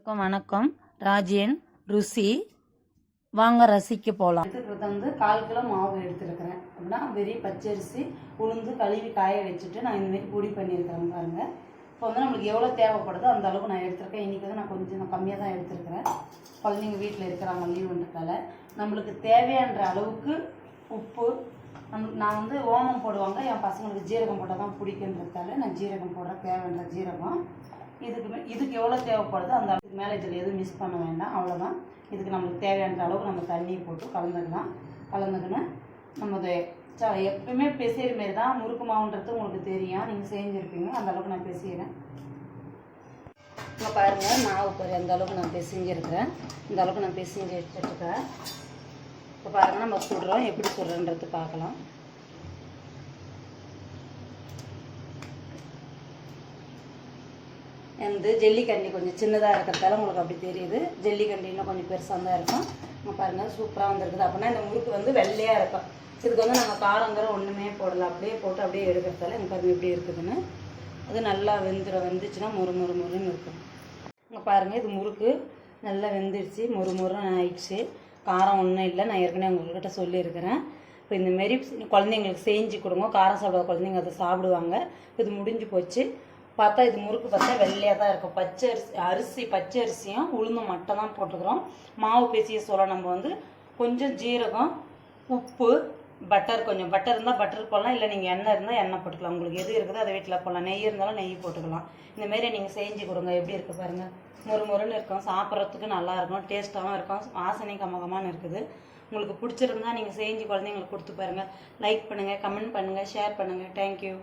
வணக்கம். ராஜியன் ருசி வாங்க ரசிக்க போகலாம். எடுத்துக்கிறது 1/4 கிலோ மாவு எடுத்துருக்கிறேன். அப்படின்னா வெறி பச்சரிசி உளுந்து கழுவி காய வச்சுட்டு நான் இந்தமாரி பொடி பண்ணியிருக்கிறேன் பாருங்கள். இப்போ நம்மளுக்கு எவ்வளோ தேவைப்படுதோ அந்த அளவுக்கு நான் எடுத்துருக்கேன். இன்றைக்கி நான் கொஞ்சம் கம்மியாக தான் எடுத்துருக்கிறேன். குழந்தைங்க வீட்டில் இருக்கிறாங்க லீவுன்றதால நம்மளுக்கு தேவையான அளவுக்கு உப்பு. நான் ஓமம் போடுவாங்க, என் பசங்களுக்கு ஜீரகம் போட்டால் தான் பிடிக்குன்றதால நான் ஜீரகம் போடுறேன். தேவையான ஜீரகம் இதுக்கு எவ்வளோ தேவைப்படுதோ அந்த அளவுக்கு மேலே இதில் எதுவும் மிஸ் பண்ண வேண்டாம். அவ்வளோதான். இதுக்கு நம்மளுக்கு தேவையான அளவுக்கு நம்ம தண்ணி போட்டு கலந்துக்கணும். நம்ம எப்பவுமே பெசைகிற மாரி தான் முறுக்கு மாவுன்றது உங்களுக்கு தெரியும், நீங்கள் செஞ்சுருப்பீங்க. அந்த அளவுக்கு நான் பெசைகிறேன். இப்போ பாருங்கள், மாவு பொரி அந்த அளவுக்கு நான் பெசைஞ்சிருக்கிறேன். இந்த அளவுக்கு நான் பெசைஞ்சு வச்சுருக்கேன். இப்போ பாருங்கள், நம்ம சுடுறோம். எப்படி சுடுறோன்றது பார்க்கலாம். ஜல்லிக்கண்டி கொஞ்சம் சின்னதாக இருக்கிறதால உங்களுக்கு அப்படி தெரியுது. ஜல்லிக்கண்டி இன்னும் கொஞ்சம் பெருசாக தான் இருக்கும். பாருங்கள், சூப்பராக வந்துருக்குது. அப்படின்னா இந்த முறுக்கு வெள்ளையாக இருக்கும். இதுக்கு நாங்கள் காரங்கிற ஒன்றுமே போடலாம். அப்படியே போட்டு அப்படியே எடுக்கிறதால எனக்கு அது எப்படி இருக்குதுன்னு அது நல்லா வெந்துச்சுன்னா முறுன்னு இருக்கும். இங்கே பாருங்கள், இது முறுக்கு நல்லா வெந்துடுச்சு, முறுன்னு ஆயிடுச்சு. காரம் ஒன்றும் இல்லை. நான் ஏற்கனவே உங்கள்கிட்ட சொல்லியிருக்கிறேன். இப்போ இந்தமாரி குழந்தைங்களுக்கு செஞ்சு கொடுங்க. காரம் சாப்பிடாத குழந்தைங்க அதை சாப்பிடுவாங்க. இது முடிஞ்சு போச்சு. பார்த்தா இது முறுக்கு பார்த்தா வெள்ளையாக தான் இருக்கும். பச்சை அரிசியும் உளுந்தும் மட்டும் தான் போட்டுக்கிறோம். மாவு பேசிய சொல்ல நம்ம கொஞ்சம் ஜீரகம், உப்பு, கொஞ்சம் பட்டர் இருந்தால் பட்டர் போடலாம். இல்லை நீங்கள் எண்ணெய் இருந்தால் எண்ணெய் போட்டுக்கலாம். உங்களுக்கு எது இருக்குதோ அதை வீட்டில் போடலாம். நெய் இருந்தாலும் நெய் போட்டுக்கலாம். இந்தமாரி நீங்கள் செஞ்சு கொடுங்க. எப்படி இருக்குது பாருங்கள், முறுன்னு இருக்கும். சாப்பிட்றதுக்கு நல்லாயிருக்கும், டேஸ்ட்டாகவும் இருக்கும், வாசனை கமகமானு இருக்குது. உங்களுக்கு பிடிச்சிருந்தா நீங்கள் செஞ்சு குழந்தைங்களுக்கு கொடுத்து பாருங்கள். லைக் பண்ணுங்கள், கமெண்ட் பண்ணுங்கள், ஷேர் பண்ணுங்கள். தேங்க்யூ.